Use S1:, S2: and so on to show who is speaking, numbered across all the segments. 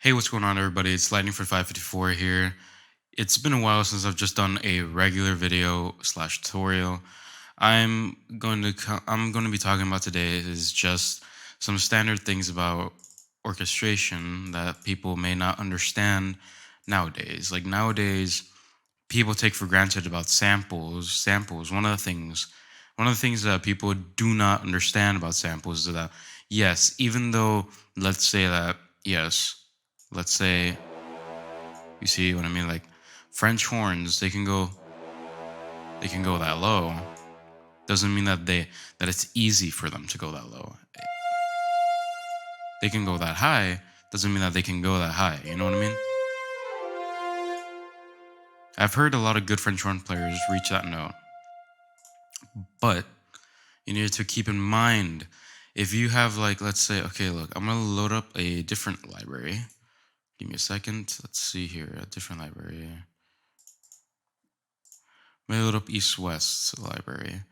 S1: Hey, what's going on, everybody? It's Lightning for 554 here. It's been a while since I've just done a regular video slash tutorial. I'm going to be talking about today is just some standard things about orchestration that people may not understand nowadays. Like nowadays, people take for granted about samples. Samples. One of the things that people do not understand about samples is that yes, even though let's say that yes, let's say you see what I mean, like French horns, they can go that low. Doesn't mean that it's easy for them to go that low. They can go that high. Doesn't mean that they can go that high. You know what I mean? I've heard a lot of good French horn players reach that note, but you need to keep in mind if you have like, let's say, okay, look, I'm gonna load up a different library. Give me a second. Let's see here, a different library. I'm gonna load up East West library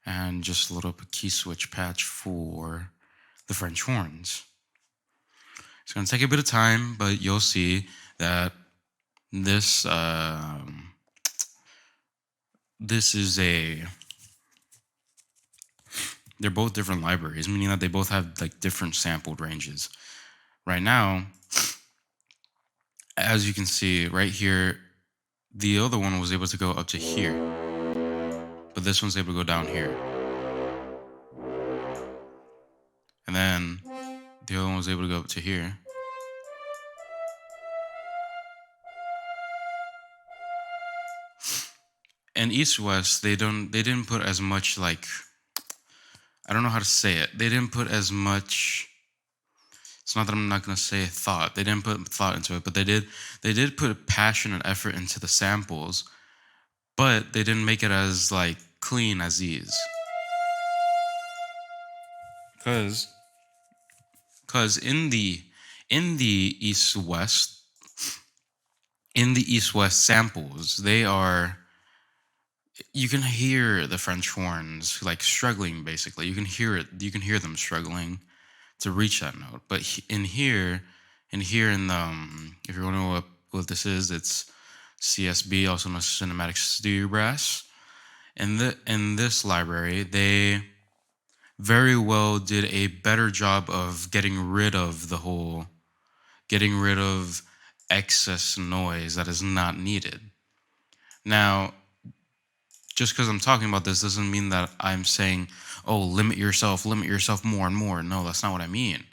S1: and just load up a key switch patch for the French horns. It's gonna take a bit of time, but you'll see that this this is a they're both different libraries, meaning that they both have like different sampled ranges. Right now, as you can see right here, the other one was able to go up to here, but this one's able to go down here. And then the other one was able to go up to here. And East West, they didn't put as much, like, I don't know how to say it. They didn't put as much. It's not that I'm not gonna say thought. They didn't put thought into it, but they did put passion and effort into the samples, but they didn't make it as like clean as these. Cause in the East West, samples, you can hear the French horns like struggling. Basically, you can hear it. You can hear them struggling to reach that note. But in here, in the if you want to know what this is, it's CSB, also known as Cinematic Studio Brass. In this library, they very well did a better job of getting rid of excess noise that is not needed. Now, just because I'm talking about this doesn't mean that I'm saying, oh, limit yourself more and more. No, that's not what I mean.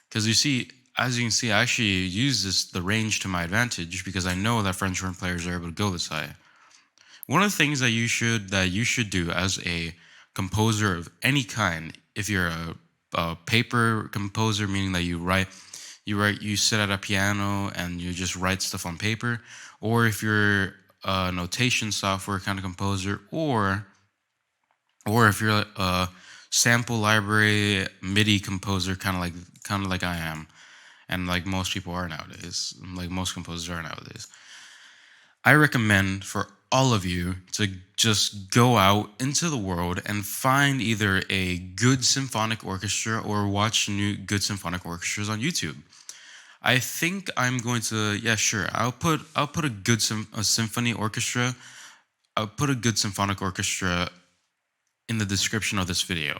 S1: Because as you can see, I actually use the range to my advantage because I know that French horn players are able to go this high. One of the things that you should do as a composer of any kind, if you're a paper composer, meaning that you sit at a piano and you just write stuff on paper, or if you're a notation software kind of composer, or if you're a sample library MIDI composer, kind of like I am, and like most people are nowadays, like most composers are nowadays. I recommend for all of you to just go out into the world and find either a good symphonic orchestra or watch good symphonic orchestras on YouTube. I think I'm going to, yeah, sure. I'll put a good symphony orchestra. I'll put a good symphonic orchestra in the description of this video.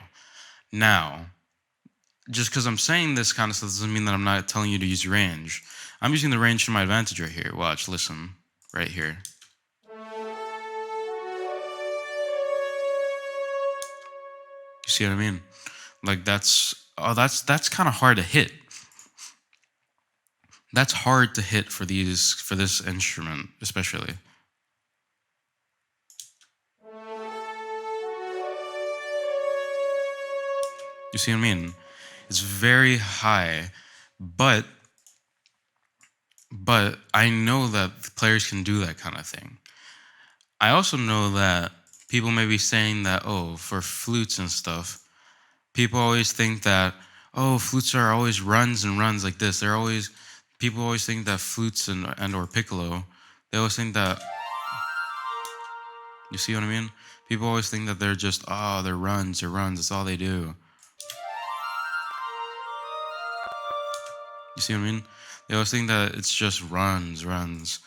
S1: Now, just because I'm saying this kind of stuff doesn't mean that I'm not telling you to use range. I'm using the range to my advantage right here. Watch, listen, right here. You see what I mean? Like that's kind of hard to hit. That's hard to hit for this instrument, especially. You see what I mean? It's very high, but I know that players can do that kind of thing. I also know that people may be saying that, oh, for flutes and stuff, people always think that, oh, flutes are always runs and runs like this. People always think that flutes and or piccolo, they always think that, you see what I mean? People always think that they're just, oh, they're runs, that's all they do. You see what I mean? They always think that it's just runs, runs.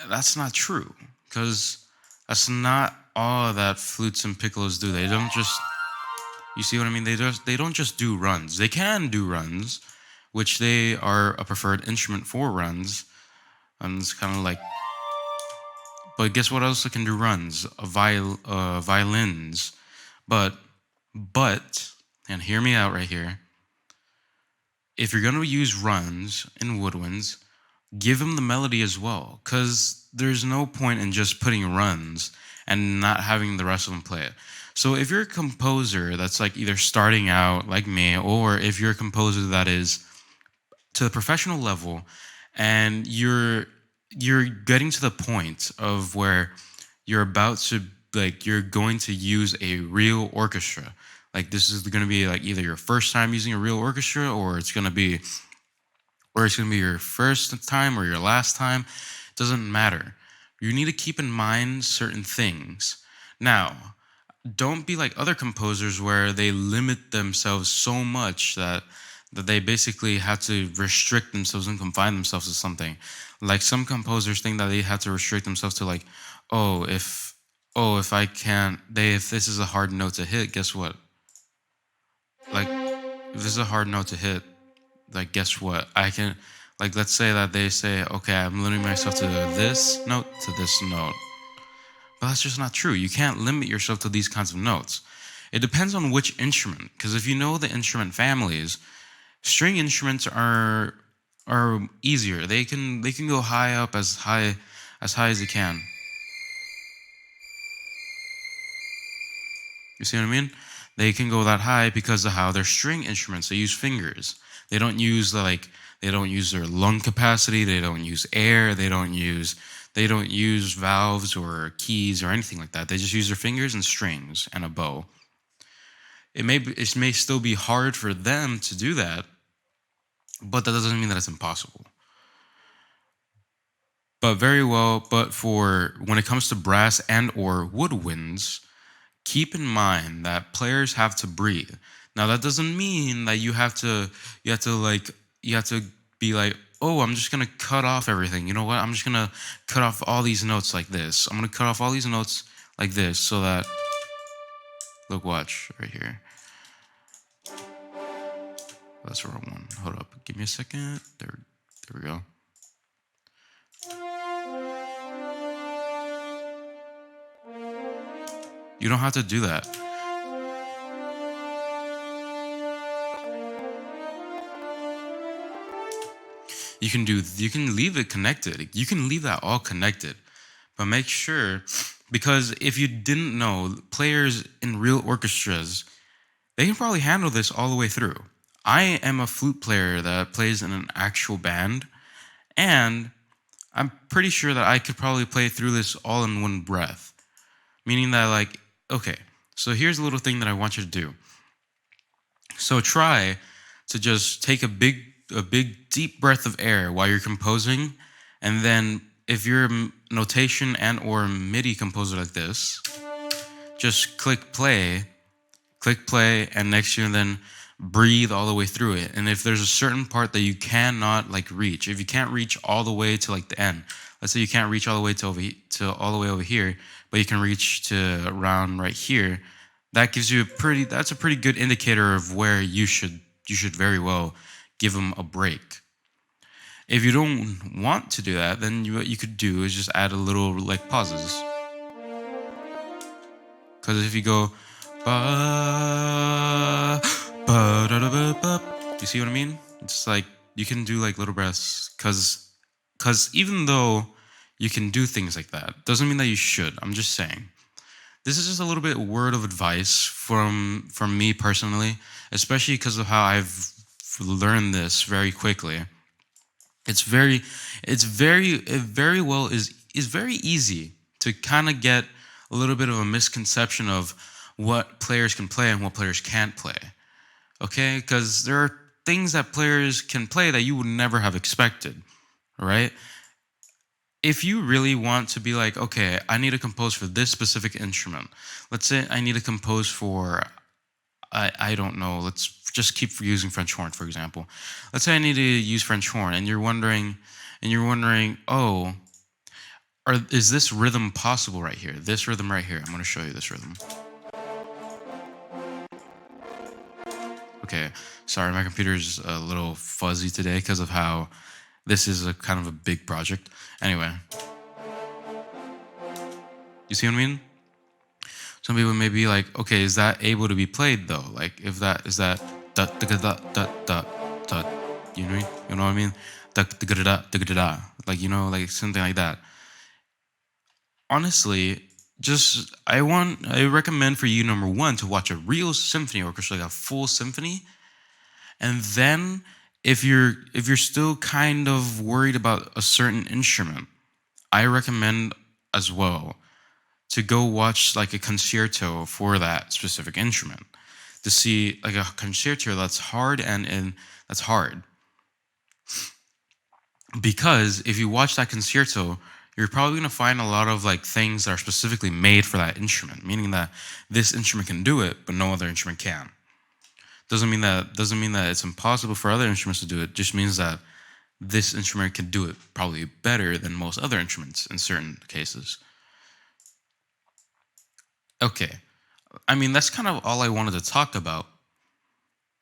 S1: That's not true, because that's not all that flutes and piccolos do. They don't just, you see what I mean? They don't just do runs. They can do runs, which they are a preferred instrument for runs. And it's kind of like, but guess what else it can do runs? Violins. But, but, and hear me out right here. If you're going to use runs in woodwinds, give them the melody as well, because there's no point in just putting runs and not having the rest of them play it. So if you're a composer that's like either starting out like me, or if you're a composer that is to the professional level, and you're getting to the point of where you're about to, like, you're going to use a real orchestra. Like, this is going to be like either your first time using a real orchestra, or it's going to be your first time or your last time. It doesn't matter. You need to keep in mind certain things. Now, don't be like other composers where they limit themselves so much that they basically have to restrict themselves and confine themselves to something. Like, some composers think that they have to restrict themselves to, like, oh, if I can't, if this is a hard note to hit, guess what? Like, if this is a hard note to hit, like, guess what? I can, like, let's say that they say, okay, I'm limiting myself to this note, to this note. But that's just not true. You can't limit yourself to these kinds of notes. It depends on which instrument, because if you know the instrument families, string instruments are easier. They can go high up, as high as you can. You see what I mean? They can go that high because of how they're string instruments. They use fingers. They don't use their lung capacity. They don't use air. They don't use valves or keys or anything like that. They just use their fingers and strings and a bow. It may still be hard for them to do that, but that doesn't mean that it's impossible. But for when it comes to brass and or woodwinds, keep in mind that players have to breathe. Now, that doesn't mean that you have to be like, oh, I'm just gonna cut off everything. You know what? I'm just gonna cut off all these notes like this. I'm gonna cut off all these notes like this, so that, look, watch right here. That's the wrong one. Hold up. Give me a second. There we go. You don't have to do that. You can leave it connected. You can leave that all connected. But make sure, because if you didn't know, players in real orchestras, they can probably handle this all the way through. I am a flute player that plays in an actual band, and I'm pretty sure that I could probably play through this all in one breath. Meaning that, like, okay, so here's a little thing that I want you to do. So try to just take a big deep breath of air while you're composing, and then if you're a notation and or MIDI composer like this, just click play, and next to you, and then breathe all the way through it. And if there's a certain part that you cannot, like, reach, if you can't reach all the way to, like, the end, let's say you can't reach all the way to all the way over here, but you can reach to around right here, that gives you that's a pretty good indicator of where you should very well give them a break. If you don't want to do that, then what you could do is just add a little, like, pauses. Because if you go, ba, ba, da, da, ba, ba, you see what I mean? It's like you can do, like, little breaths. Because even though you can do things like that, doesn't mean that you should. I'm just saying. This is just a little bit word of advice from me personally, especially because of how I've learned this very quickly. It's very easy to kind of get a little bit of a misconception of what players can play and what players can't play. Okay? Because there are things that players can play that you would never have expected, right? If you really want to be like, okay, I need to compose for this specific instrument. Let's say I need to compose for, I don't know. Let's just keep using French horn, for example. Let's say I need to use French horn, and you're wondering, oh, is this rhythm possible right here? This rhythm right here. I'm going to show you this rhythm. Okay, sorry, my computer's a little fuzzy today because of how this is a kind of a big project. Anyway, you see what I mean? Some people may be like, okay, is that able to be played though? Like, if that is that da da da da da da, you know what I mean? Da da da da da da, like like something like that. Honestly, just I recommend for you, number one, to watch a real symphony orchestra, like a full symphony. And then if you're still kind of worried about a certain instrument, I recommend as well to go watch like a concerto for that specific instrument, to see like a concerto that's hard and that's hard. Because if you watch that concerto, you're probably going to find a lot of like things that are specifically made for that instrument, meaning that this instrument can do it but no other instrument can. Doesn't mean that it's impossible for other instruments to do it. Just means that this instrument can do it probably better than most other instruments in certain cases. Okay, I mean that's kind of all I wanted to talk about.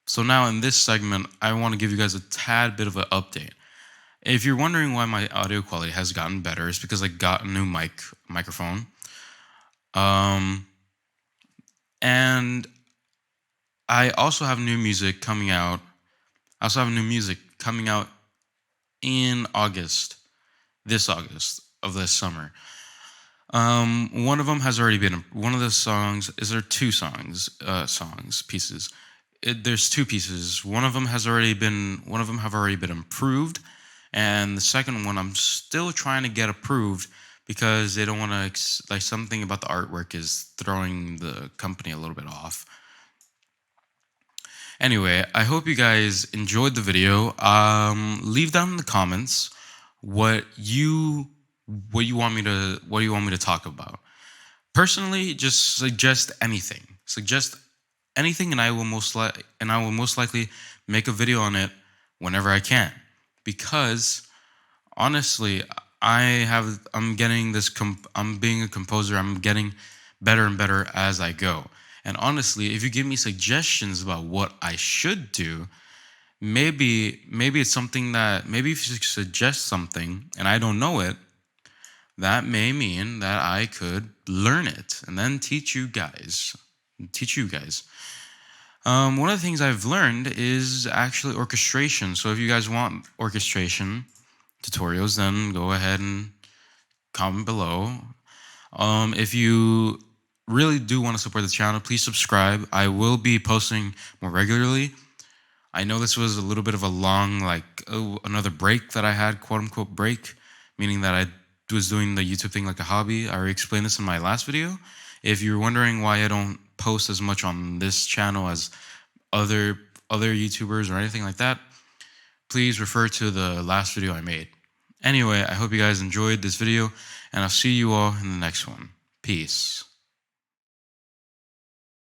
S1: So now in this segment, I want to give you guys a tad bit of an update. If you're wondering why my audio quality has gotten better, it's because I got a new microphone. And I also have new music coming out. I also have new music coming out in August, this August of this summer. One of them has already been one of the songs. Is there two songs pieces? There's two pieces. One of them have already been approved, and the second one I'm still trying to get approved because they don't want to like something about the artwork is throwing the company a little bit off. Anyway, I hope you guys enjoyed the video. Leave down in the comments what you want me to talk about. Personally, just suggest anything. Suggest anything, and I will most likely make a video on it whenever I can. Because honestly, I'm getting this. I'm being a composer. I'm getting better and better as I go. And honestly, if you give me suggestions about what I should do, maybe it's something that maybe if you suggest something and I don't know it, that may mean that I could learn it and then teach you guys. One of the things I've learned is actually orchestration. So if you guys want orchestration tutorials, then go ahead and comment below. If you really do want to support the channel, please subscribe. I will be posting more regularly. I know this was a little bit of a long, another break that I had, quote unquote break, meaning that I was doing the YouTube thing like a hobby. I already explained this in my last video. If you're wondering why I don't post as much on this channel as other YouTubers or anything like that, please refer to the last video I made. Anyway, I hope you guys enjoyed this video, and I'll see you all in the next one. Peace.